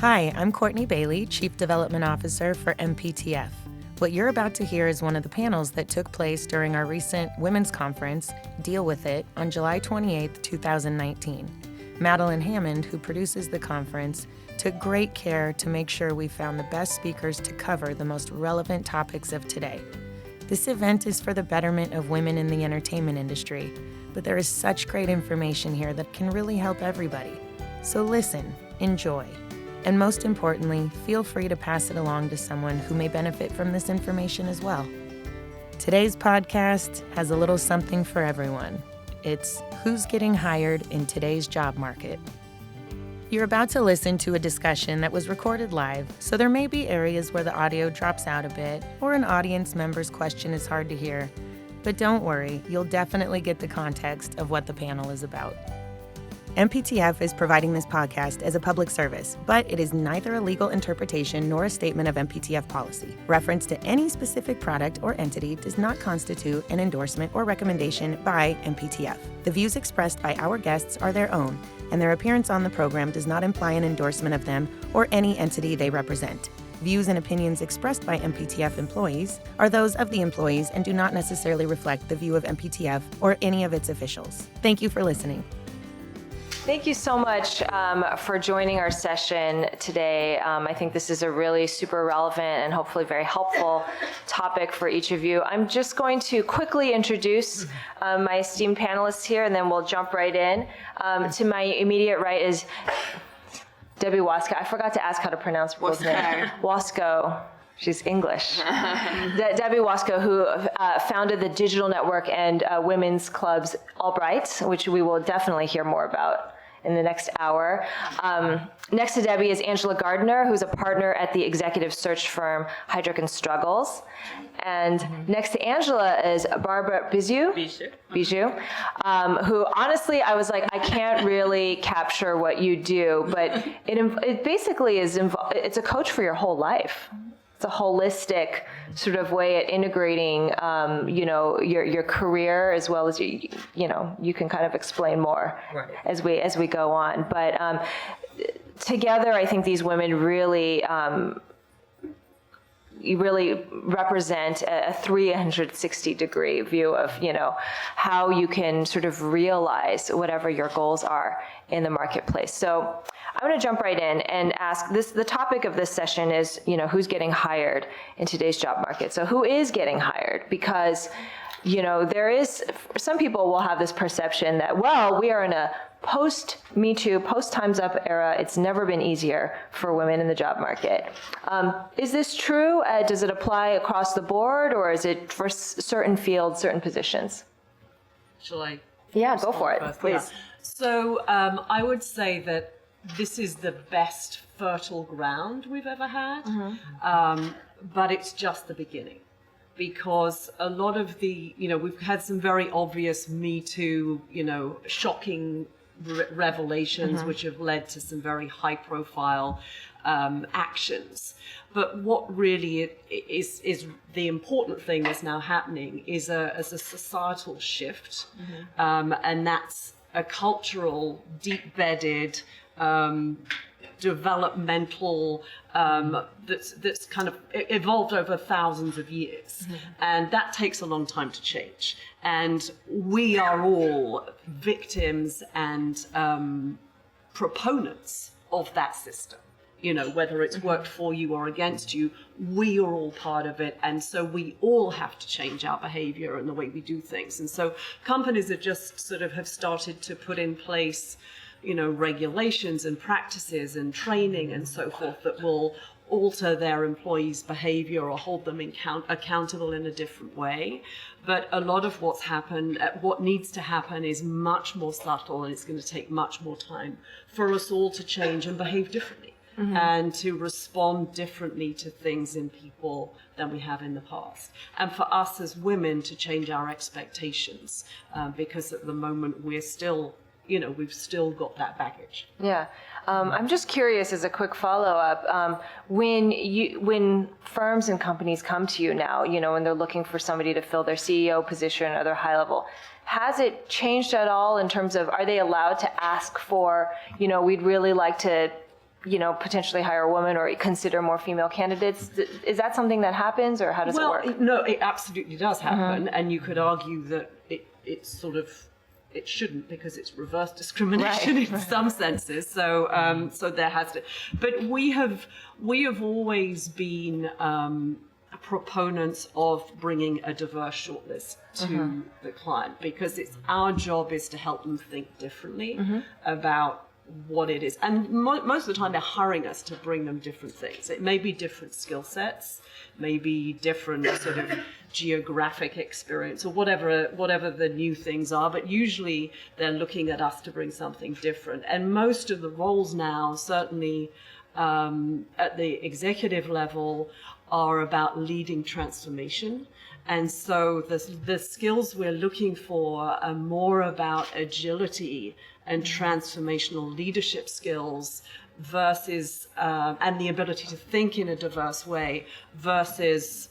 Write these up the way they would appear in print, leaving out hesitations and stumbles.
Hi, I'm Courtney Bailey, Chief Development Officer for MPTF. What you're about to hear is one of the panels that took place during our recent women's conference, Deal With It, on July 28, 2019. Madeline Hammond, who produces the conference, took great care to make sure we found the best speakers to cover the most relevant topics of today. This event is for the betterment of women in the entertainment industry, but there is such great information here that can really help everybody. So listen, enjoy, and most importantly, feel free to pass it along to someone who may benefit from this information as well. Today's podcast has a little something for everyone. It's Who's Getting Hired in Today's Job Market. You're about to listen to a discussion that was recorded live, so there may be areas where the audio drops out a bit or an audience member's question is hard to hear. But don't worry, you'll definitely get the context of what the panel is about. MPTF is providing this podcast as a public service, but it is neither a legal interpretation nor a statement of MPTF policy. Reference to any specific product or entity does not constitute an endorsement or recommendation by MPTF. The views expressed by our guests are their own, and their appearance on the program does not imply an endorsement of them or any entity they represent. Views and opinions expressed by MPTF employees are those of the employees and do not necessarily reflect the view of MPTF or any of its officials. Thank you for listening. Thank you so much for joining our session today. I think this is a really super relevant and hopefully very helpful topic for each of you. I'm just going to quickly introduce my esteemed panelists here, and then we'll jump right in. To my immediate right is Debbie Wosskow. I forgot to ask how to pronounce people's name. Wosskow. She's English. Debbie Wosskow, who founded the digital network and women's clubs AllBright, which we will definitely hear more about in the next hour. Next to Debbie is Angela Gardner, who's a partner at the executive search firm Heidrick Struggles. And next to Angela is Barbara Biziou, who honestly, I was like, I can't really capture what you do, but it basically is, it's a coach for your whole life. It's a holistic sort of way at integrating, your career as well as you can kind of explain more as we go on. But together, I think these women really represent a 360-degree view of, how you can sort of realize whatever your goals are in the marketplace. So I'm going to jump right in and ask this. The topic of this session is, who's getting hired in today's job market. So who is getting hired? Because, there is, some people will have this perception that, well, we are in a post-Me Too, post-Time's Up era. It's never been easier for women in the job market. Is this true? Does it apply across the board, or is it for certain fields, certain positions? Shall I? Yeah, go for it, please. Yeah. So I would say that this is the best fertile ground we've ever had, but it's just the beginning. Because a lot of the, we've had some very obvious Me Too, shocking revelations, which have led to some very high-profile actions. But what really is the important thing that's now happening is a societal shift, and that's a cultural, deep-bedded, developmental that's kind of evolved over thousands of years, and that takes a long time to change. And we are all victims and proponents of that system. Whether it's worked for you or against you, we are all part of it, and so we all have to change our behavior and the way we do things. And so companies are just sort of have started to put in place regulations and practices and training and so forth that will alter their employees' behavior or hold them accountable in a different way. But a lot of what needs to happen is much more subtle, and it's going to take much more time for us all to change and behave differently and to respond differently to things in people than we have in the past. And for us as women to change our expectations, because at the moment we're still we've still got that baggage. Yeah. I'm just curious, as a quick follow-up, when firms and companies come to you now, when they're looking for somebody to fill their CEO position or their high level, has it changed at all in terms of, are they allowed to ask for, we'd really like to potentially hire a woman or consider more female candidates? Is that something that happens, or how does it work? No, it absolutely does happen, and you could argue that it shouldn't, because it's reverse discrimination in some senses. So so there has to. But we have always been proponents of bringing a diverse shortlist to the client, because it's our job is to help them think differently about what it is. And most of the time they're hiring us to bring them different things. It may be different skill sets, maybe different sort of geographic experience, or whatever the new things are, but usually they're looking at us to bring something different. And most of the roles now, certainly at the executive level, are about leading transformation. And so the skills we're looking for are more about agility and transformational leadership skills versus, and the ability to think in a diverse way versus,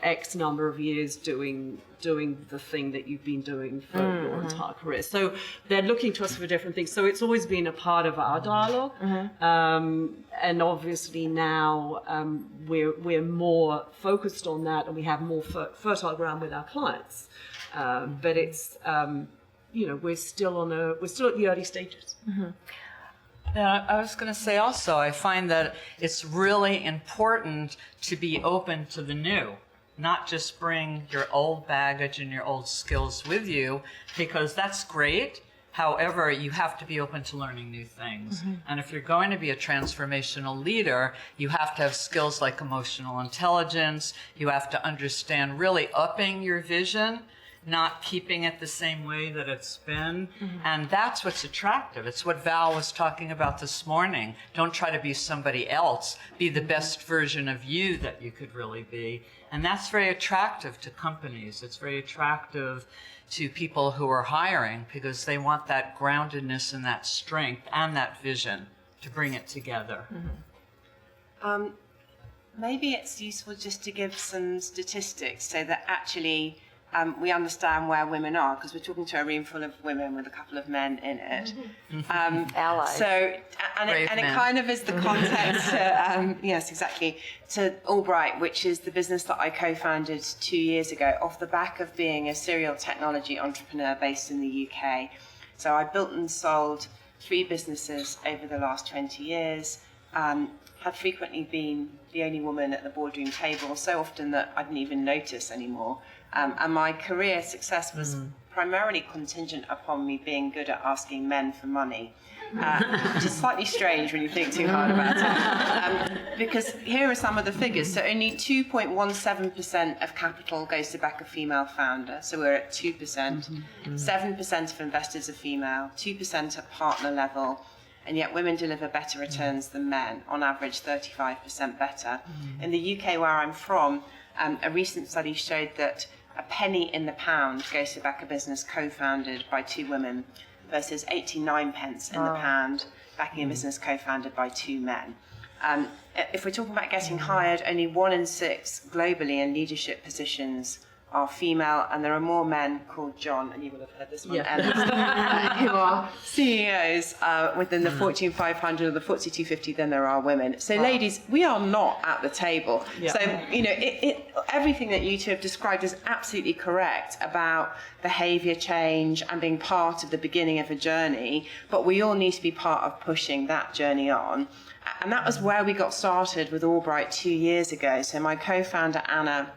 X number of years doing the thing that you've been doing for your entire career. So they're looking to us for different things. So it's always been a part of our dialogue. And obviously now we're more focused on that, and we have more fertile ground with our clients. But it's, we're still at the early stages. Yeah, I was going to say also, I find that it's really important to be open to the new, not just bring your old baggage and your old skills with you, because that's great. However, you have to be open to learning new things. And if you're going to be a transformational leader, you have to have skills like emotional intelligence. You have to understand really upping your vision, not keeping it the same way that it's been. And that's what's attractive. It's what Val was talking about this morning. Don't try to be somebody else. Be the best version of you that you could really be. And that's very attractive to companies. It's very attractive to people who are hiring, because they want that groundedness and that strength and that vision to bring it together. Maybe it's useful just to give some statistics so that actually we understand where women are, because we're talking to a room full of women with a couple of men in it. Allies. So, and it kind of is the context to, yes, exactly, to AllBright, which is the business that I co-founded 2 years ago off the back of being a serial technology entrepreneur based in the UK. So I built and sold 3 businesses over the last 20 years, had frequently been the only woman at the boardroom table, so often that I didn't even notice anymore. And my career success was primarily contingent upon me being good at asking men for money, which is slightly strange when you think too hard about it. Because here are some of the figures. So only 2.17% of capital goes to back a female founder. So we're at 2%. 7% of investors are female, 2% at partner level. And yet women deliver better returns than men, on average 35% better. In the UK, where I'm from, a recent study showed that a penny in the pound goes to back a business co-founded by 2 women versus 89 pence in the pound backing a business co-founded by 2 men. If we're talking about getting hired, only 1 in 6 globally in leadership positions are female, and there are more men called John, and you will have heard this one, who are CEOs within the Fortune 500 or the FTSE 250 than there are women. So ladies, we are not at the table. So, everything that you two have described is absolutely correct about behaviour change and being part of the beginning of a journey, but we all need to be part of pushing that journey on. And that was where we got started with AllBright 2 years ago. So my co-founder, Anna,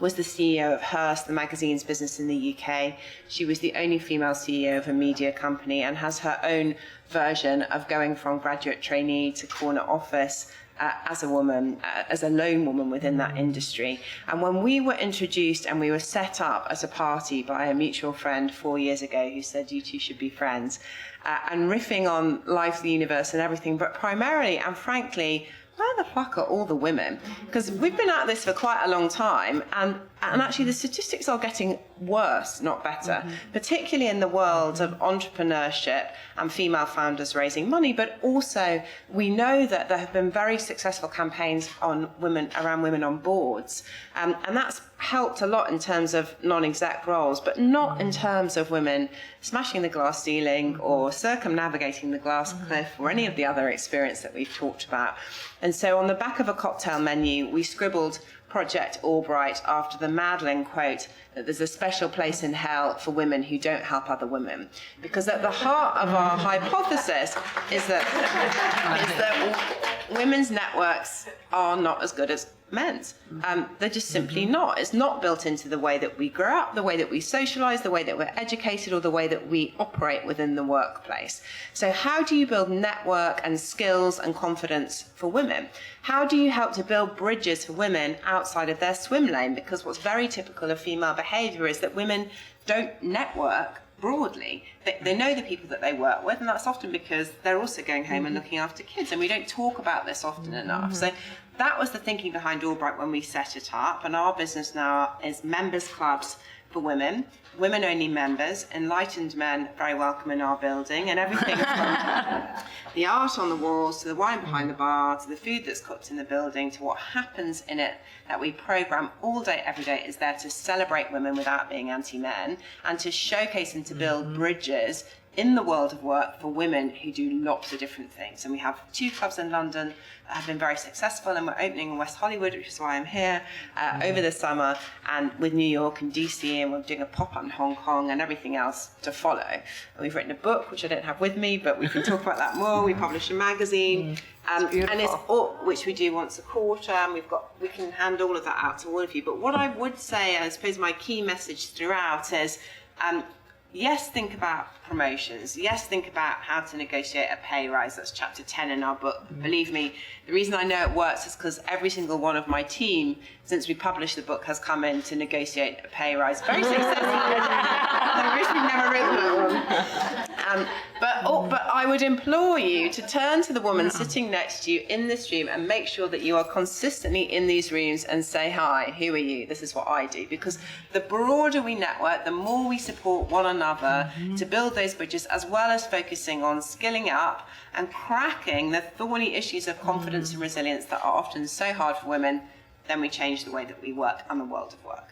was the CEO of Rehearse, the magazine's business in the UK. She was the only female CEO of a media company and has her own version of going from graduate trainee to corner office as a woman, as a lone woman within that industry. And when we were introduced and we were set up as a party by a mutual friend 4 years ago who said, you two should be friends, and riffing on life, the universe and everything, but primarily and frankly, where the fuck are all the women? Because we've been at this for quite a long time, and And actually, the statistics are getting worse, not better, particularly in the world of entrepreneurship and female founders raising money. But also, we know that there have been very successful campaigns on around women on boards. And that's helped a lot in terms of non-exec roles, but not in terms of women smashing the glass ceiling or circumnavigating the glass cliff or any of the other experience that we've talked about. And so on the back of a cocktail menu, we scribbled Project AllBright after the Madeline quote that there's a special place in hell for women who don't help other women. Because at the heart of our hypothesis is that women's networks are not as good as men's. They're just simply not. It's not built into the way that we grow up, the way that we socialize, the way that we're educated, or the way that we operate within the workplace. So how do you build network and skills and confidence for women? How do you help to build bridges for women outside of their swim lane? Because what's very typical of female behavior is that women don't network broadly. They know the people that they work with, and that's often because they're also going home and looking after kids, and we don't talk about this often enough. So that was the thinking behind AllBright when we set it up, and our business now is members clubs for women, women-only members, enlightened men very welcome in our building, and everything from the art on the walls to the wine behind the bar to the food that's cooked in the building to what happens in it that we program all day, every day is there to celebrate women without being anti-men and to showcase and to build bridges in the world of work for women who do lots of different things. And we have 2 clubs in London that have been very successful, and we're opening in West Hollywood, which is why I'm here, over the summer, and with New York and DC, and we're doing a pop-up in Hong Kong and everything else to follow. And we've written a book, which I don't have with me, but we can talk about that more. We publish a magazine, and it's all, which we do once a quarter, and we can hand all of that out to all of you. But what I would say, and I suppose my key message throughout is, yes, think about promotions. Yes, think about how to negotiate a pay rise. That's chapter 10 in our book. Believe me, the reason I know it works is because every single one of my team, since we published the book, has come in to negotiate a pay rise very successfully. I wish we'd never written that one. But I would implore you to turn to the woman sitting next to you in this room and make sure that you are consistently in these rooms and say, hi, who are you? This is what I do. Because the broader we network, the more we support one another to build those bridges, as well as focusing on skilling up and cracking the thorny issues of confidence and resilience that are often so hard for women, then we change the way that we work and the world of work.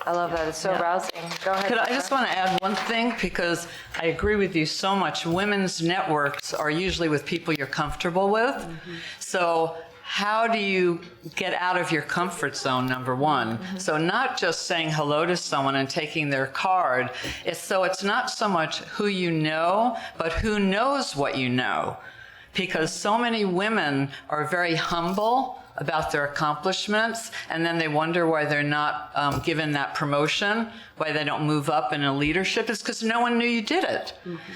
I love that. It's so rousing. Go ahead. I just want to add one thing, because I agree with you so much. Women's networks are usually with people you're comfortable with. So how do you get out of your comfort zone, number one? So not just saying hello to someone and taking their card. It's not so much who you know, but who knows what you know. Because so many women are very humble about their accomplishments, and then they wonder why they're not given that promotion, why they don't move up in a leadership. It's because no one knew you did it.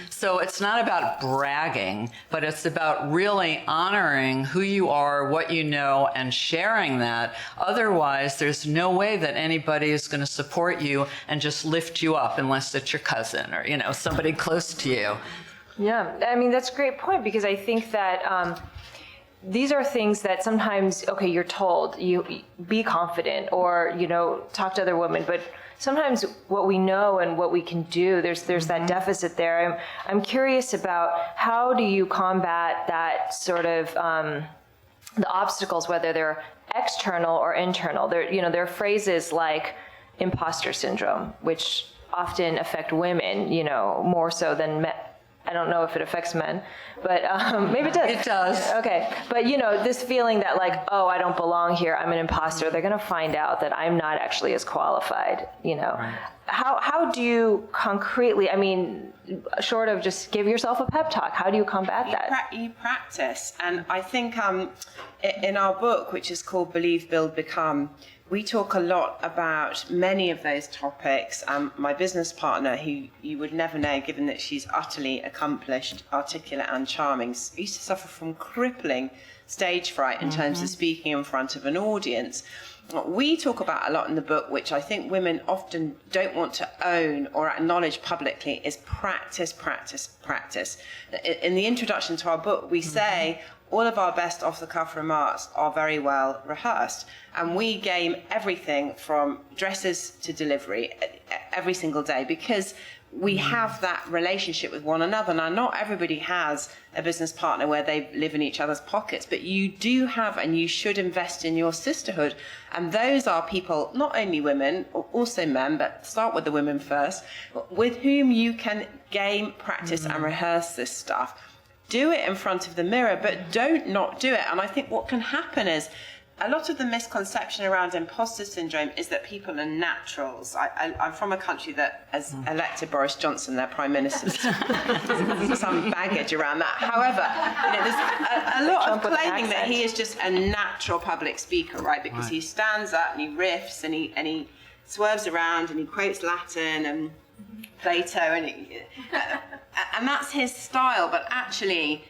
So it's not about bragging, but it's about really honoring who you are, what you know, and sharing that. Otherwise, there's no way that anybody is going to support you and just lift you up, unless it's your cousin or, somebody close to you. Yeah, I mean, that's a great point, because I think that these are things that sometimes, you're told, you be confident or, talk to other women, but sometimes what we know and what we can do, there's that deficit there. I'm curious about how do you combat that sort of, the obstacles, whether they're external or internal. There are phrases like impostor syndrome, which often affect women, more so than men. I don't know if it affects men, but maybe it does. It does. Okay. But, this feeling that I don't belong here, I'm an imposter, they're going to find out that I'm not actually as qualified, Right. How do you concretely, short of just give yourself a pep talk, how do you combat that? You practice. And I think in our book, which is called Believe, Build, Become, we talk a lot about many of those topics. My business partner, who you would never know, given that she's utterly accomplished, articulate and charming, used to suffer from crippling stage fright in terms of speaking in front of an audience. What we talk about a lot in the book, which I think women often don't want to own or acknowledge publicly, is practice, practice, practice. In the introduction to our book, we say, all of our best off-the-cuff remarks are very well rehearsed. And we game everything from dresses to delivery every single day because we have that relationship with one another. Now, not everybody has a business partner where they live in each other's pockets, but you do have, and you should invest in your sisterhood. And those are people, not only women, also men, but start with the women first, with whom you can game, practice, and rehearse this stuff. Do it in front of the mirror, but don't not do it. And I think what can happen is, a lot of the misconception around imposter syndrome is that people are naturals. I'm from a country that has elected Boris Johnson their prime minister. Some baggage around that. However, there's a lot of claiming that he is just a natural public speaker, right? Because he stands up and he riffs and he swerves around and he quotes Latin and Plato and that's his style. But actually,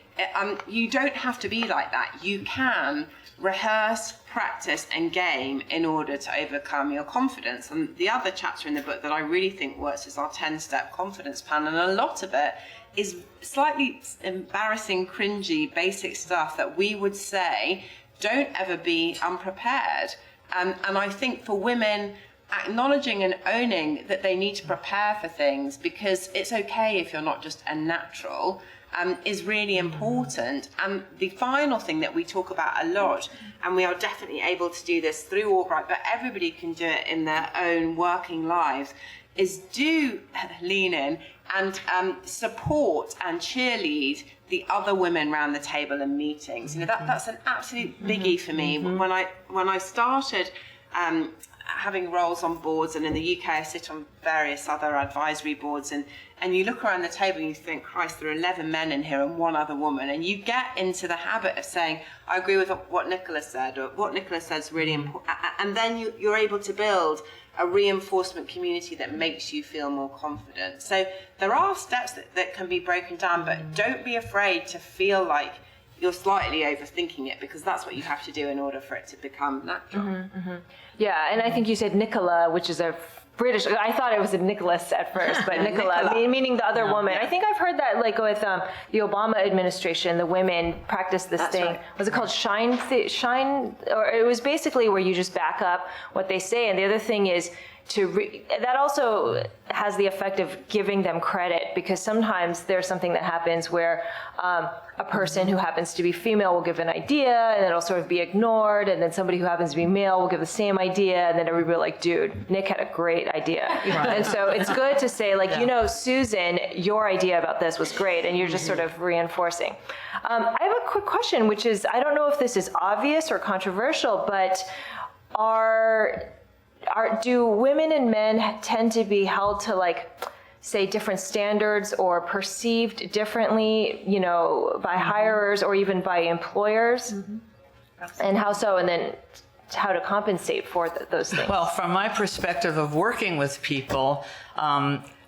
you don't have to be like that. You can rehearse, practice, and game in order to overcome your confidence. And the other chapter in the book that I really think works is our 10-step confidence plan. And a lot of it is slightly embarrassing, cringy, basic stuff that we would say, don't ever be unprepared. And I think for women, acknowledging and owning that they need to prepare for things, because it's okay if you're not just a natural, is really important. And the final thing that we talk about a lot, and we are definitely able to do this through AllBright, but everybody can do it in their own working lives, is do lean in and support and cheerlead the other women around the table in meetings. That's an absolute biggie for me. When I started having roles on boards, and in the UK I sit on various other advisory boards, and you look around the table and you think, Christ, there are 11 men in here and one other woman, and you get into the habit of saying, I agree with what Nicola said, or what Nicola said is really important, and then you're able to build a reinforcement community that makes you feel more confident. So there are steps that can be broken down, but don't be afraid to feel like you're slightly overthinking it, because that's what you have to do in order for it to become natural. Yeah, and I think you said Nicola, which is a British, I thought it was a Nicholas at first, but Nicola. Meaning the other woman. I think I've heard that like with the Obama administration, the women practice this thing. Right. Was it called Shine? Or it was basically where you just back up what they say. And the other thing is that also has the effect of giving them credit, because sometimes there's something that happens where a person who happens to be female will give an idea and it'll sort of be ignored, and then somebody who happens to be male will give the same idea, and then everybody will be like, dude, Nick had a great idea. Right. And so it's good to say, like, Susan, your idea about this was great, and you're just sort of reinforcing. I have a quick question, which is, I don't know if this is obvious or controversial, but do women and men tend to be held to, like, say, different standards or perceived differently, by hirers or even by employers? And how so? And then how to compensate for those things? Well, from my perspective of working with people,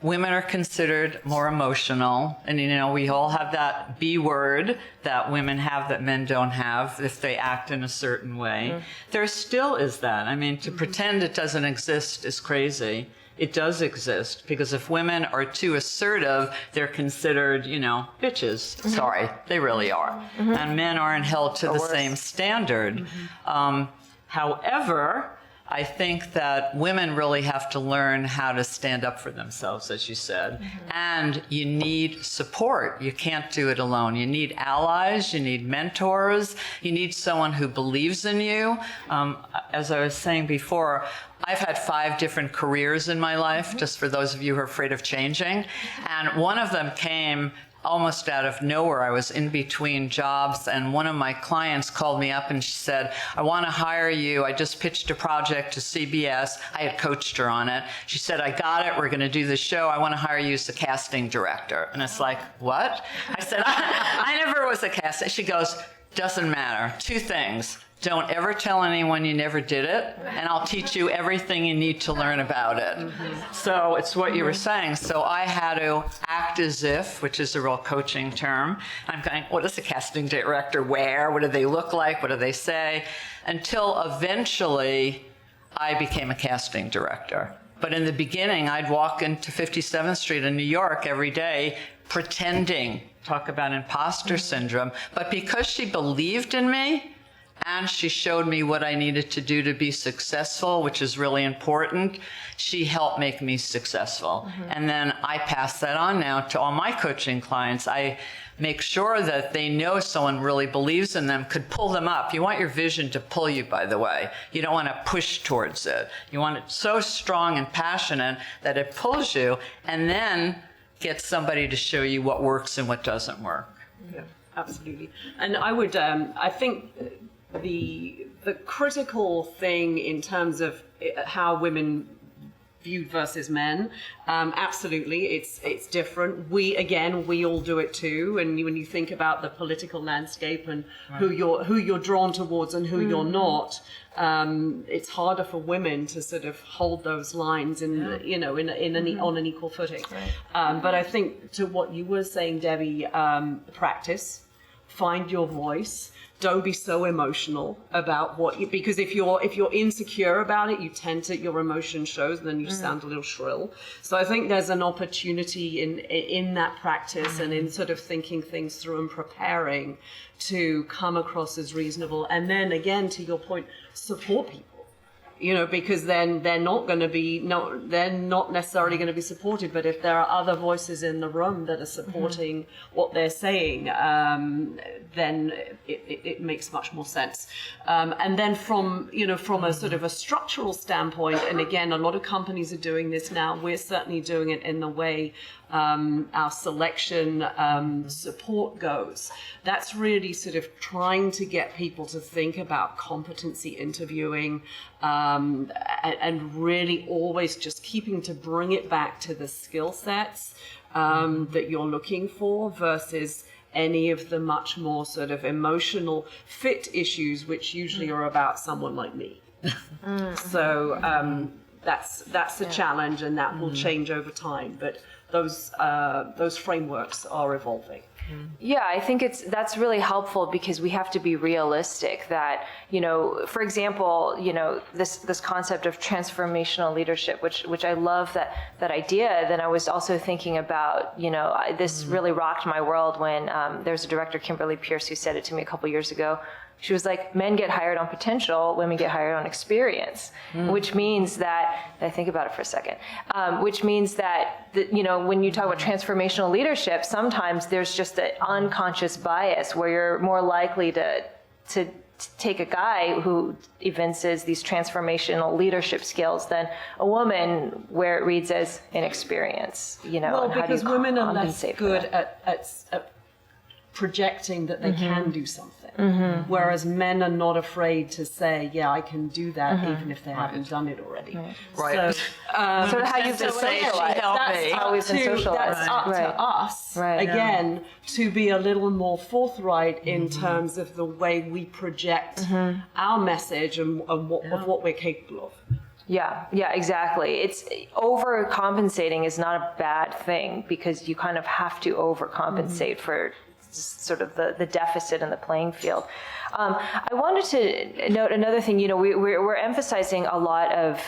women are considered more emotional. And, we all have that B word that women have that men don't have if they act in a certain way. There still is that. I mean, to pretend it doesn't exist is crazy. It does exist, because if women are too assertive, they're considered, bitches. Sorry, they really are. And men aren't held to the same standard. However, I think that women really have to learn how to stand up for themselves, as you said. And you need support. You can't do it alone. You need allies, you need mentors, you need someone who believes in you. As I was saying before, I've had 5 different careers in my life, just for those of you who are afraid of changing. And one of them came almost out of nowhere. I was in between jobs, and one of my clients called me up and she said, I want to hire you. I just pitched a project to CBS. I had coached her on it. She said, I got it. We're going to do the show. I want to hire you as the casting director. And it's like, what? I said, I never was a casting. She goes, doesn't matter. 2 things. Don't ever tell anyone you never did it, and I'll teach you everything you need to learn about it. So it's what you were saying. So I had to act as if, which is a real coaching term. I'm going, what does a casting director wear? What do they look like? What do they say? Until eventually I became a casting director. But in the beginning, I'd walk into 57th Street in New York every day pretending, talk about imposter syndrome, but because she believed in me, and she showed me what I needed to do to be successful, which is really important. She helped make me successful. And then I pass that on now to all my coaching clients. I make sure that they know someone really believes in them, could pull them up. You want your vision to pull you, by the way. You don't want to push towards it. You want it so strong and passionate that it pulls you, and then get somebody to show you what works and what doesn't work. Yeah, absolutely. And I would, I think the critical thing in terms of how women viewed versus men, absolutely, it's different. We all do it too. And when you think about the political landscape and who you're drawn towards and who you're not, it's harder for women to sort of hold those lines on an equal footing. Right. But I think to what you were saying, Debbie, practice, find your voice. Don't be so emotional about because if you're insecure about it, your emotion shows, and then you sound a little shrill. So I think there's an opportunity in that practice and in sort of thinking things through and preparing to come across as reasonable. And then again, to your point, support people. Because then they're not necessarily going to be supported. But if there are other voices in the room that are supporting what they're saying, then it makes much more sense. And then from a sort of a structural standpoint, and again, a lot of companies are doing this now. We're certainly doing it in the way our selection support goes. That's really sort of trying to get people to think about competency interviewing and really always just keeping to bring it back to the skill sets that you're looking for versus any of the much more sort of emotional fit issues, which usually are about someone like me. So that's a challenge, and that will change over time. But those frameworks are evolving. Yeah, I think that's really helpful because we have to be realistic that, for example, this concept of transformational leadership, which I love that idea. Then I was also thinking about, this really rocked my world when there's a director, Kimberly Pierce, who said it to me a couple years ago. She was like, men get hired on potential, women get hired on experience, which means that, I think about it for a second, which means that, when you talk about transformational leadership, sometimes there's just an unconscious bias where you're more likely to take a guy who evinces these transformational leadership skills than a woman where it reads as inexperience, Well, because women are less good at projecting that they can do something. Whereas men are not afraid to say, yeah, I can do that, even if they haven't done it already. Right. So, sort of how you've been socialized. That's how we've been socialized. That's up to us, again, to be a little more forthright in terms of the way we project our message and what we're capable of. Yeah, exactly. It's overcompensating is not a bad thing because you kind of have to overcompensate for sort of the deficit in the playing field. I wanted to note another thing. We're emphasizing a lot of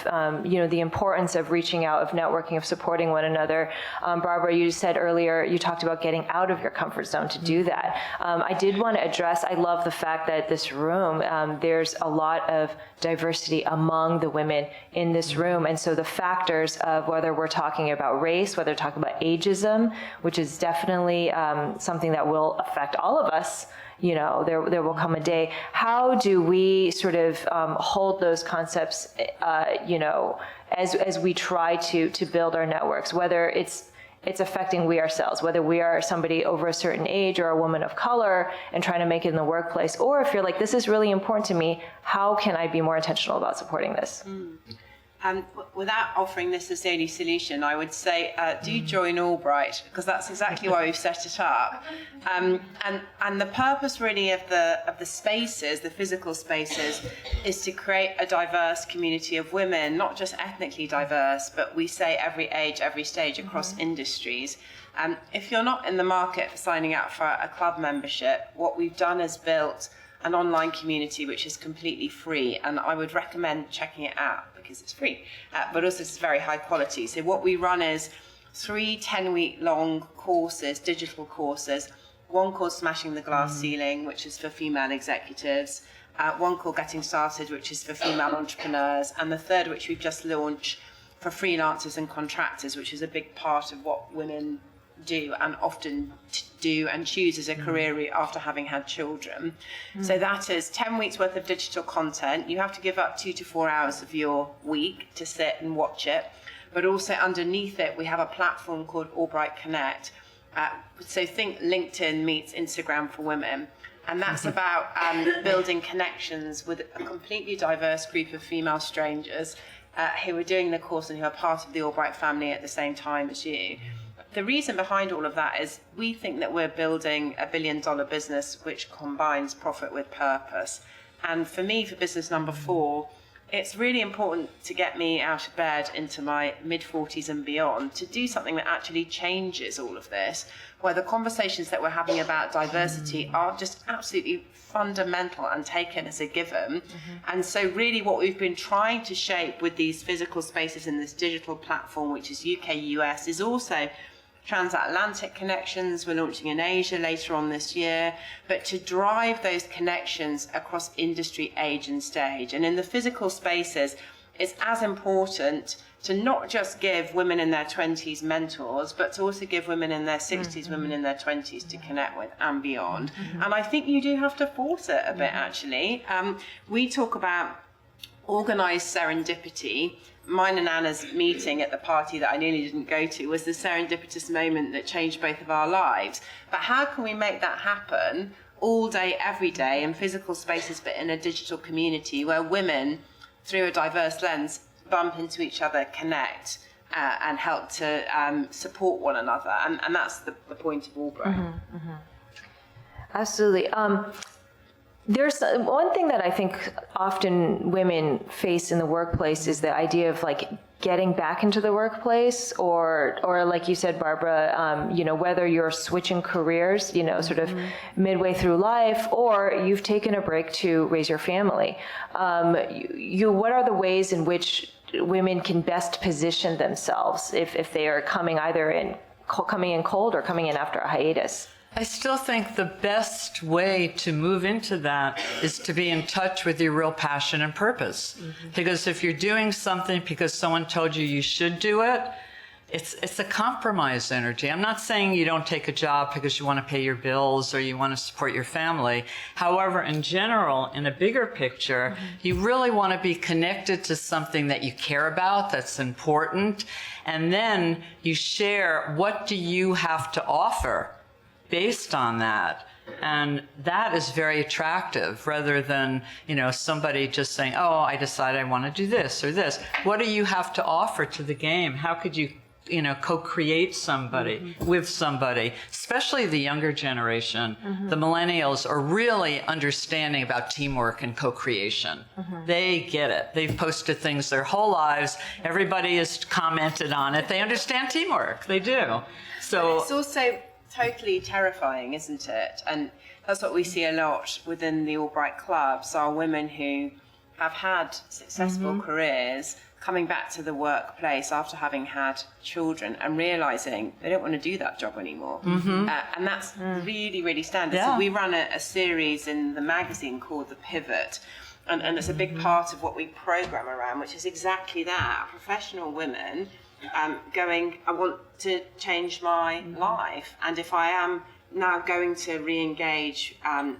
the importance of reaching out, of networking, of supporting one another. Barbara, you said earlier you talked about getting out of your comfort zone to do that. I did want to address. I love the fact that this room there's a lot of diversity among the women in this room, and so the factors of whether we're talking about race, whether we're talking about ageism, which is definitely something that will affect all of us. There will come a day. How do we sort of hold those concepts, as we try to build our networks, whether it's affecting we ourselves, whether we are somebody over a certain age or a woman of color and trying to make it in the workplace, or if you're like, this is really important to me, how can I be more intentional about supporting this? Without offering this as the only solution, I would say do join AllBright, because that's exactly why we've set it up. And the purpose really of the spaces, the physical spaces, is to create a diverse community of women, not just ethnically diverse, but we say every age, every stage across industries. If you're not in the market for signing up for a club membership, what we've done is built an online community which is completely free, and I would recommend checking it out because it's free, but also it's very high quality. So what we run is 3 10-week-long courses, digital courses. One called Smashing the Glass Ceiling, which is for female executives. One called Getting Started, which is for female entrepreneurs. And the third, which we've just launched for freelancers and contractors, which is a big part of what women do and often do and choose as a career route after having had children. So that is 10 weeks worth of digital content. You have to give up 2 to 4 hours of your week to sit and watch it. But also underneath it, we have a platform called AllBright Connect. So think LinkedIn meets Instagram for women. And that's about building connections with a completely diverse group of female strangers who are doing the course and who are part of the AllBright family at the same time as you. The reason behind all of that is we think that we're building a $1 billion business which combines profit with purpose. And for me, for business number 4, it's really important to get me out of bed into my mid-40s and beyond to do something that actually changes all of this, where the conversations that we're having about diversity are just absolutely fundamental and taken as a given. And so really what we've been trying to shape with these physical spaces in this digital platform, which is UK, US, is also transatlantic connections. We're launching in Asia later on this year, but to drive those connections across industry, age and stage. And in the physical spaces, it's as important to not just give women in their 20s mentors, but to also give women in their 60s, women in their 20s to connect with and beyond. And I think you do have to force it a bit, actually. We talk about organised serendipity. Mine and Anna's meeting at the party that I nearly didn't go to was the serendipitous moment that changed both of our lives. But how can we make that happen all day, every day in physical spaces, but in a digital community where women, through a diverse lens, bump into each other, connect, and help to support one another? And that's the point of AllBright. Absolutely. There's one thing that I think often women face in the workplace is the idea of like getting back into the workplace, or like you said, Barbara, whether you're switching careers, sort of midway through life, or you've taken a break to raise your family. What are the ways in which women can best position themselves if they are coming in cold or coming in after a hiatus? I still think the best way to move into that is to be in touch with your real passion and purpose. Because if you're doing something because someone told you should do it, it's a compromise energy. I'm not saying you don't take a job because you want to pay your bills or you want to support your family. However, in general, in a bigger picture, you really want to be connected to something that you care about, that's important, and then you share what do you have to offer based on that. And that is very attractive rather than, somebody just saying, oh, I decided I want to do this or this. What do you have to offer to the game? How could you, co-create somebody with somebody, especially the younger generation. The millennials are really understanding about teamwork and co-creation. They get it. They've posted things their whole lives. Everybody has commented on it. They understand teamwork. They do. So it's also totally terrifying, isn't it? And that's what we see a lot within the AllBright clubs, are women who have had successful careers coming back to the workplace after having had children and realizing they don't want to do that job anymore. And that's really, really standard. So we run a series in the magazine called The Pivot, and it's a big part of what we program around, which is exactly that. Professional women going, I want to change my life, and if I am now going to re-engage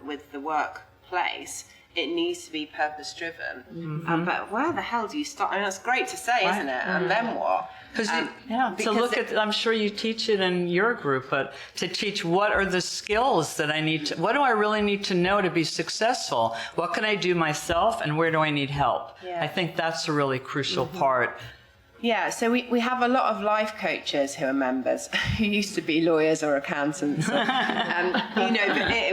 with the workplace, it needs to be purpose-driven. But where the hell do you start? I mean, that's great to say, isn't it? And then what? To look at, I'm sure you teach it in your group, but to teach what are the skills that I need to, what do I really need to know to be successful? What can I do myself, and where do I need help? I think that's a really crucial part. Yeah, so we have a lot of life coaches who are members, who used to be lawyers or accountants,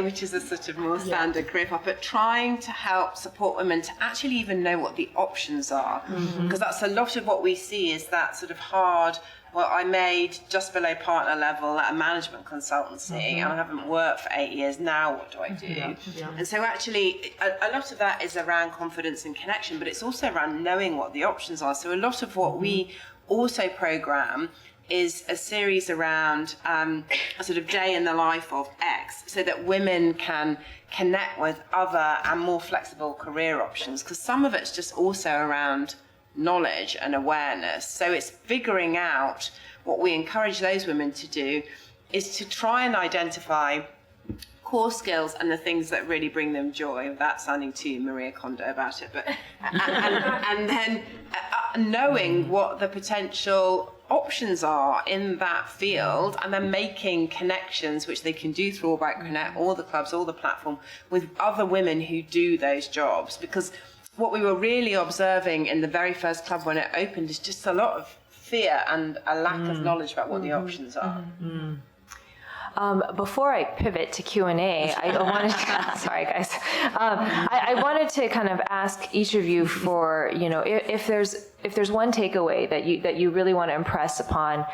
which is a sort of more standard career path, but trying to help support women to actually even know what the options are. Because that's a lot of what we see, is that sort of hard, well, I made just below partner level at a management consultancy and I haven't worked for 8 years, now what do I do? And so actually a lot of that is around confidence and connection, but it's also around knowing what the options are. So a lot of what we also program is a series around a sort of day in the life of X, so that women can connect with other and more flexible career options, because some of it's just also around knowledge and awareness. So it's figuring out what we encourage those women to do is to try and identify core skills and the things that really bring them joy, without sounding too Maria Kondo about it, but and then knowing what the potential options are in that field, and then making connections, which they can do through AllBright Connect, all the clubs, all the platform, with other women who do those jobs. Because what we were really observing in the very first club when it opened is just a lot of fear and a lack of knowledge about what the options are. Before I pivot to Q&A, I wanted to, sorry guys, I wanted to kind of ask each of you for, if there's one takeaway that you really want to impress upon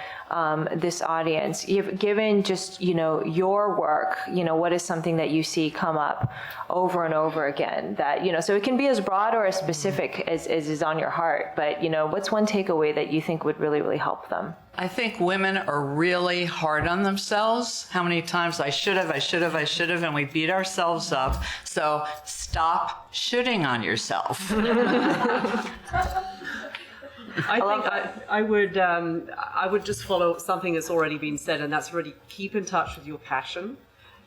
this audience, given just, your work, what is something that you see come up over and over again that, so it can be as broad or as specific as is on your heart, but, what's one takeaway that you think would really, really help them? I think women are really hard on themselves. How many times I should have, and we beat ourselves up. So stop shitting on yourself. I would just follow something that's already been said, and that's really keep in touch with your passion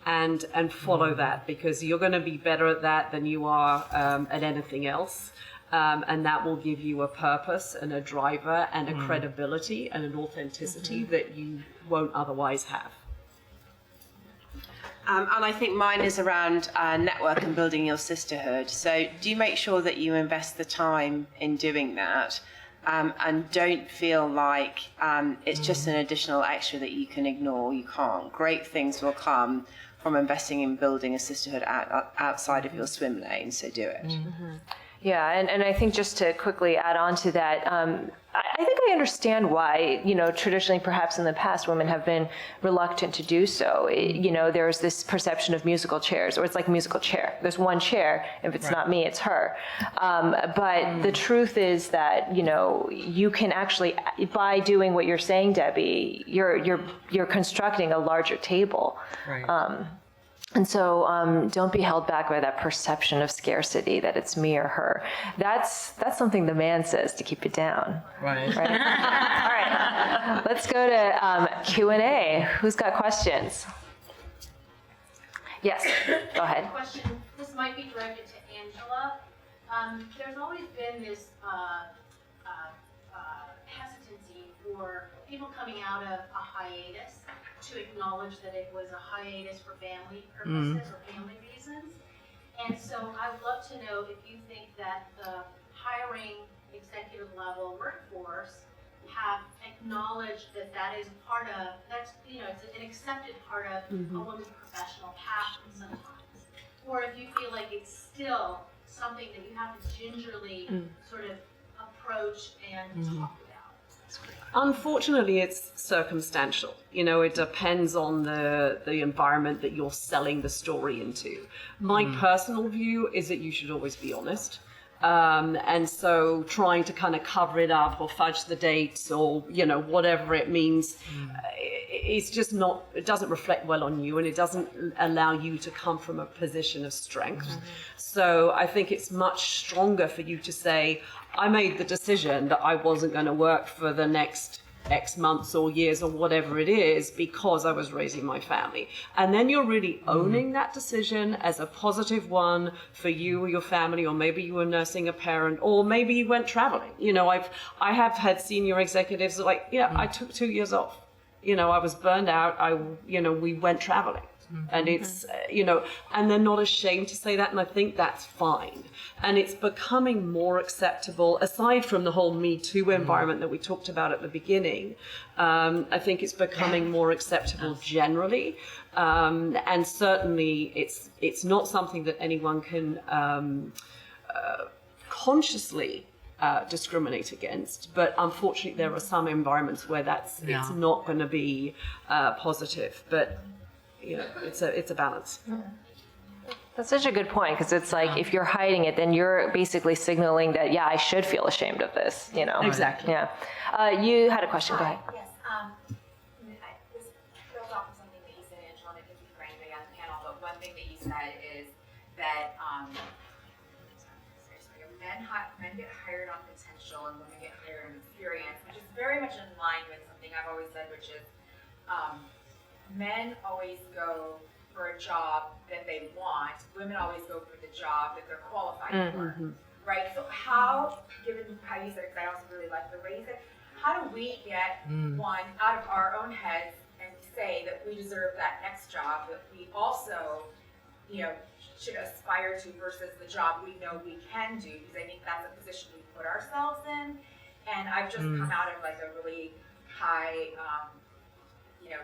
and follow that, because you're going to be better at that than you are at anything else. And that will give you a purpose and a driver and a credibility and an authenticity that you won't otherwise have. And I think mine is around network and building your sisterhood. So do make sure that you invest the time in doing that, and don't feel like it's just an additional extra that you can ignore. You can't. Great things will come from investing in building a sisterhood outside of your swim lane, so do it. Yeah, and I think just to quickly add on to that, I think I understand why, traditionally perhaps in the past women have been reluctant to do so. There's this perception of musical chairs, or it's like a musical chair. There's one chair, if it's not me, it's her. But the truth is that, you can actually, by doing what you're saying, Debbie, you're constructing a larger table. Right. And so don't be held back by that perception of scarcity, that it's me or her. That's something the man says to keep it down. Right. All right. Let's go to Q&A. Who's got questions? Yes, go ahead. Question. This might be directed to Angela. There's always been this hesitancy for people coming out of a hiatus to acknowledge that it was a hiatus for family purposes or family reasons. And so I would love to know if you think that the hiring executive level workforce have acknowledged that that is part of, it's an accepted part of a woman's professional path sometimes. Or if you feel like it's still something that you have to gingerly sort of approach and talk about. Unfortunately, it's circumstantial. It depends on the environment that you're selling the story into. My personal view is that you should always be honest. And so trying to kind of cover it up or fudge the dates or, whatever it means, it's just not, it doesn't reflect well on you, and it doesn't allow you to come from a position of strength. So I think it's much stronger for you to say, I made the decision that I wasn't going to work for the next X months or years or whatever it is because I was raising my family. And then you're really owning that decision as a positive one for you or your family, or maybe you were nursing a parent, or maybe you went traveling. I have had senior executives like, I took 2 years off. I was burned out. We went traveling. And it's, and they're not ashamed to say that. And I think that's fine. And it's becoming more acceptable, aside from the whole Me Too environment that we talked about at the beginning. I think it's becoming more acceptable generally. And certainly it's not something that anyone can consciously discriminate against, but unfortunately there are some environments where it's not going to be positive. But it's a balance. That's such a good point, because it's like if you're hiding it, then you're basically signaling that I should feel ashamed of this. Exactly. Yeah. You had a question. Go ahead. Yes. This builds off of something that you said, Angela, and it could be for anybody on the panel, but one thing that you said is that men get hired on potential and women get hired on experience, which is very much in line with something I've always said, which is men always go for a job that they want, women always go for the job that they're qualified for, right? So how, given how you said it, because I also really like the way you said, how do we get one out of our own heads and say that we deserve that next job that we also, should aspire to versus the job we know we can do, because I think that's a position we put ourselves in. And I've just come out of like a really high,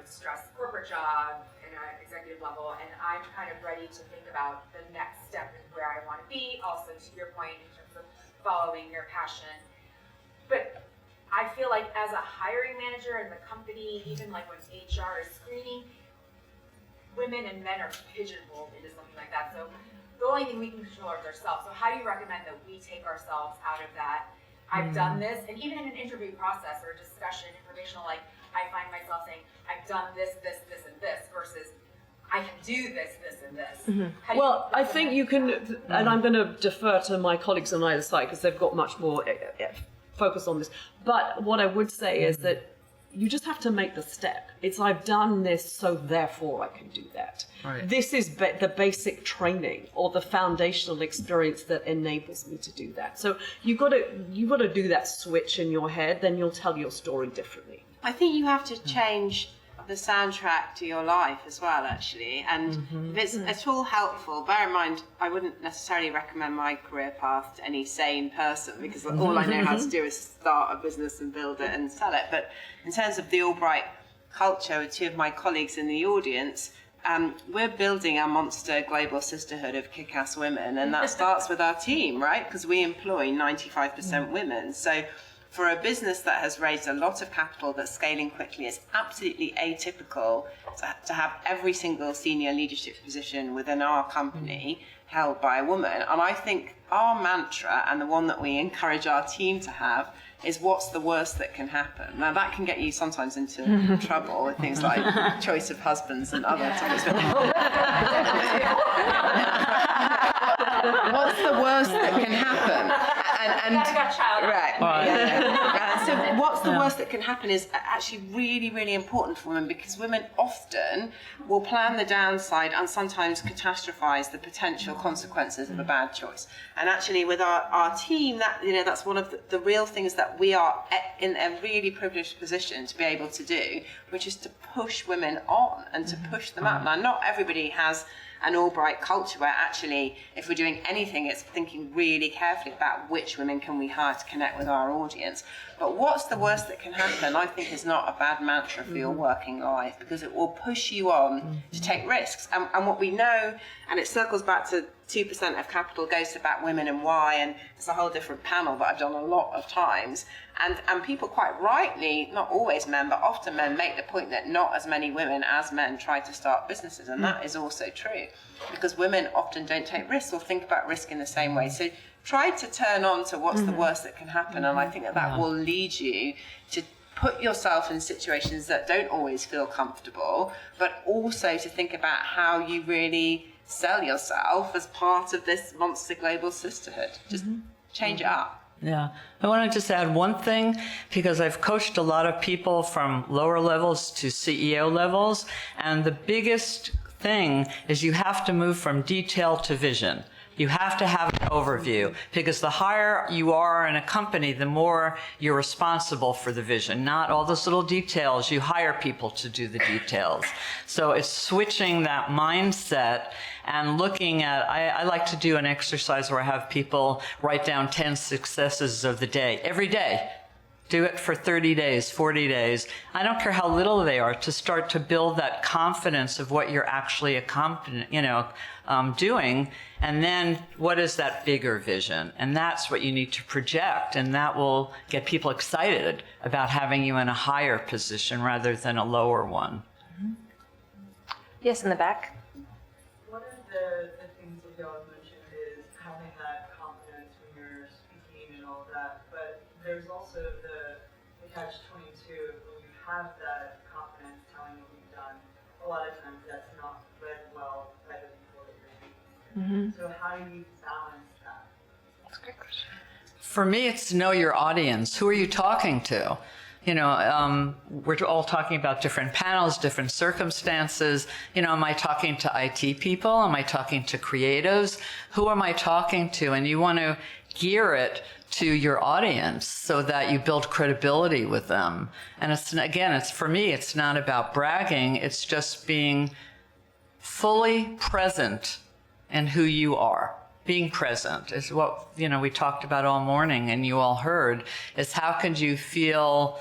stress corporate job in an executive level, and I'm kind of ready to think about the next step and where I want to be. Also, to your point, in terms of following your passion. But I feel like as a hiring manager in the company, even like when HR is screening, women and men are pigeonholed into something like that. So the only thing we can control is ourselves. So how do you recommend that we take ourselves out of that? I've done this, and even in an interview process or a discussion, informational, like I find myself saying, I've done this, this, this, and this, versus I can do this, this, and this. Well, I think you can, and I'm going to defer to my colleagues on either side because they've got much more focus on this. But what I would say is that you just have to make the step. It's I've done this, so therefore I can do that. Right. This is the basic training or the foundational experience that enables me to do that. So you've got to do that switch in your head. Then you'll tell your story differently. I think you have to change the soundtrack to your life as well, actually. And if it's at all helpful, bear in mind, I wouldn't necessarily recommend my career path to any sane person, because all I know how to do is start a business and build it and sell it. But in terms of the AllBright culture, with two of my colleagues in the audience, we're building our monster global sisterhood of kick-ass women, and that starts with our team, right? Because we employ 95% women. So for a business that has raised a lot of capital that's scaling quickly, it's absolutely atypical to have every single senior leadership position within our company held by a woman. And I think our mantra, and the one that we encourage our team to have, is what's the worst that can happen? Now that can get you sometimes into trouble with things like choice of husbands and other topics. What's the worst that can happen? So what's the worst that can happen is actually really, really important for women, because women often will plan the downside and sometimes catastrophize the potential consequences of a bad choice. And actually with our team, that's one of the real things that we are in a really privileged position to be able to do, which is to push women on and to push them up. Now, not everybody has an AllBright culture where actually, if we're doing anything, it's thinking really carefully about which women can we hire to connect with our audience. But what's the worst that can happen, I think, is not a bad mantra for your working life, because it will push you on to take risks. And what we know, and it circles back to 2% of capital goes to back women and why, and it's a whole different panel that I've done a lot of times. And people quite rightly, not always men, but often men, make the point that not as many women as men try to start businesses. And that is also true, because women often don't take risks or think about risk in the same way. So try to turn on to what's the worst that can happen. And I think that will lead you to put yourself in situations that don't always feel comfortable, but also to think about how you really sell yourself as part of this monster global sisterhood. Just change it up. Yeah. I want to just add one thing, because I've coached a lot of people from lower levels to CEO levels, and the biggest thing is you have to move from detail to vision. You have to have an overview, because the higher you are in a company, the more you're responsible for the vision, not all those little details. You hire people to do the details. So it's switching that mindset and looking at, I like to do an exercise where I have people write down 10 successes of the day, every day. Do it for 30 days, 40 days. I don't care how little they are, to start to build that confidence of what you're actually doing. And then what is that bigger vision? And that's what you need to project. And that will get people excited about having you in a higher position rather than a lower one. Yes, in the back. One of the things that y'all mentioned is having that confidence when you're speaking and all that, but there's also the catch-22 when you have that confidence telling what you've done, a lot of times that's not read well by the people that you're speaking to. So how do you balance that? That's a great question. For me, it's know your audience. Who are you talking to? You know, we're all talking about different panels, different circumstances. You know, am I talking to IT people? Am I talking to creatives? Who am I talking to? And you want to gear it to your audience so that you build credibility with them. And it's for me, it's not about bragging. It's just being fully present in who you are. Being present is what, you know, we talked about all morning and you all heard, is how can you feel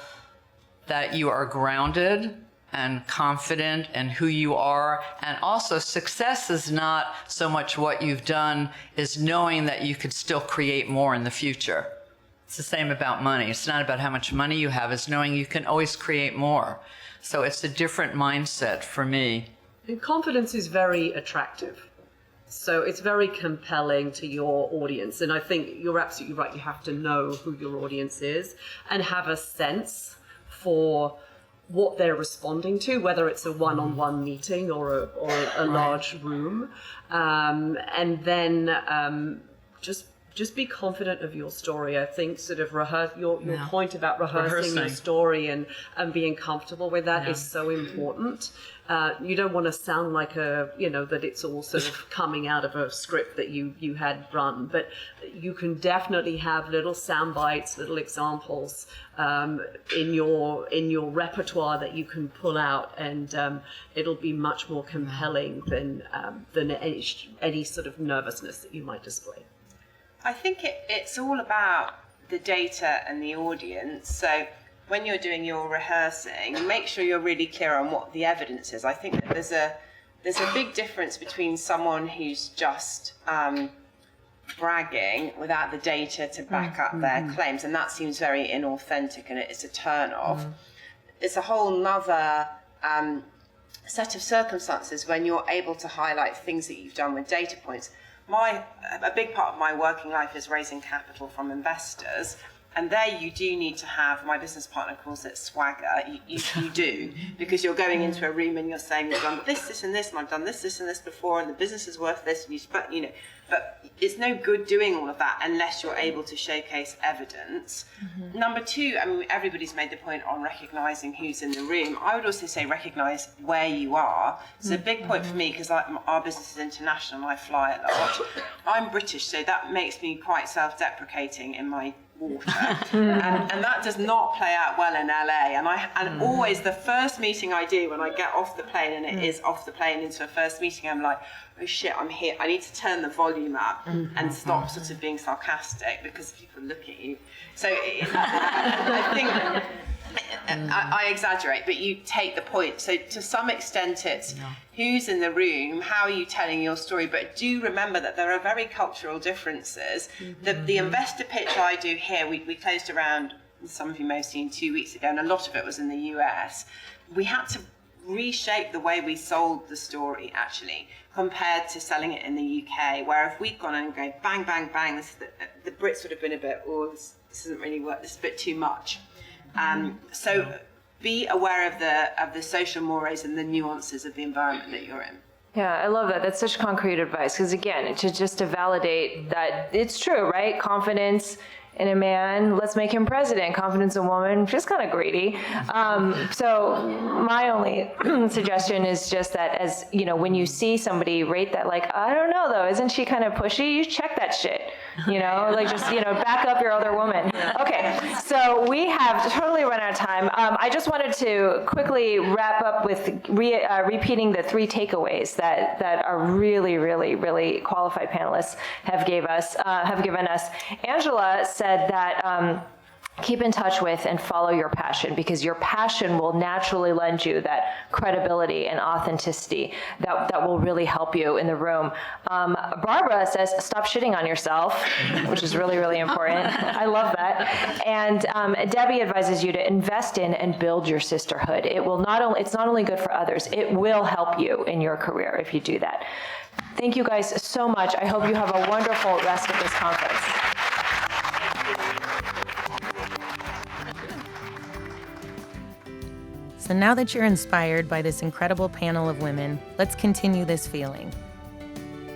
that you are grounded and confident in who you are. And also success is not so much what you've done, is knowing that you could still create more in the future. It's the same about money. It's not about how much money you have, it's knowing you can always create more. So it's a different mindset for me. And confidence is very attractive. So it's very compelling to your audience. And I think you're absolutely right. You have to know who your audience is and have a sense for what they're responding to, whether it's a one-on-one meeting or a large room. And then just be confident of your story. I think sort of your point about rehearsing your story and being comfortable with that is so important. You don't want to sound like that it's all sort of coming out of a script that you had run, but you can definitely have little sound bites, little examples in your repertoire that you can pull out, and it'll be much more compelling than any sort of nervousness that you might display. I think it's all about the data and the audience. So when you're doing your rehearsing, make sure you're really clear on what the evidence is. I think that there's a big difference between someone who's just bragging without the data to back up their claims, and that seems very inauthentic and it's a turn-off. It's a whole nother set of circumstances when you're able to highlight things that you've done with data points. A big part of my working life is raising capital from investors. And there you do need to have, my business partner calls it swagger, you do, because you're going into a room and you're saying, I've done this, and this, and I've done this, and this before, and the business is worth this, and but it's no good doing all of that unless you're able to showcase evidence. Number two, I mean, everybody's made the point on recognizing who's in the room. I would also say recognize where you are. It's a big point for me because our business is international and I fly a lot. I'm British, so that makes me quite self-deprecating in my water, and that does not play out well in LA. And always the first meeting I do when I get off the plane, and it is off the plane into a first meeting, I'm like, oh shit, I'm here. I need to turn the volume up and stop sort of being sarcastic because people look at you. So I think I exaggerate, but you take the point. So to some extent, it's who's in the room, how are you telling your story, but do remember that there are very cultural differences. The investor pitch I do here, we closed around, some of you may have seen 2 weeks ago, and a lot of it was in the US. We had to reshape the way we sold the story, actually, compared to selling it in the UK, where if we'd gone in and go bang, bang, bang, the Brits would have been a bit, this doesn't really work, this is a bit too much. So be aware of the social mores and the nuances of the environment that you're in. Yeah, I love that. That's such concrete advice, because again, to validate that it's true, right? Confidence in a man, let's make him president. Confidence in a woman, just kind of greedy. So my only suggestion is just that, as you know, when you see somebody rate that, like, I don't know though, isn't she kind of pushy? You check that shit, like just, back up your other woman. Okay, so we have totally run out of time. I just wanted to quickly wrap up with repeating the 3 takeaways that our really, really, really qualified panelists have given us. Angela said that keep in touch with and follow your passion, because your passion will naturally lend you that credibility and authenticity that will really help you in the room. Barbara says, stop shitting on yourself, which is really, really important. I love that. And Debbie advises you to invest in and build your sisterhood. It's not only good for others, it will help you in your career if you do that. Thank you guys so much. I hope you have a wonderful rest of this conference. So now that you're inspired by this incredible panel of women, let's continue this feeling.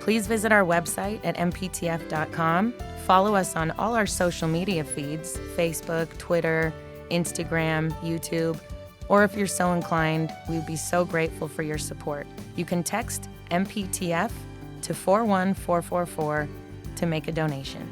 Please visit our website at mptf.com. Follow us on all our social media feeds, Facebook, Twitter, Instagram, YouTube, or if you're so inclined, we'd be so grateful for your support. You can text MPTF to 41444 to make a donation.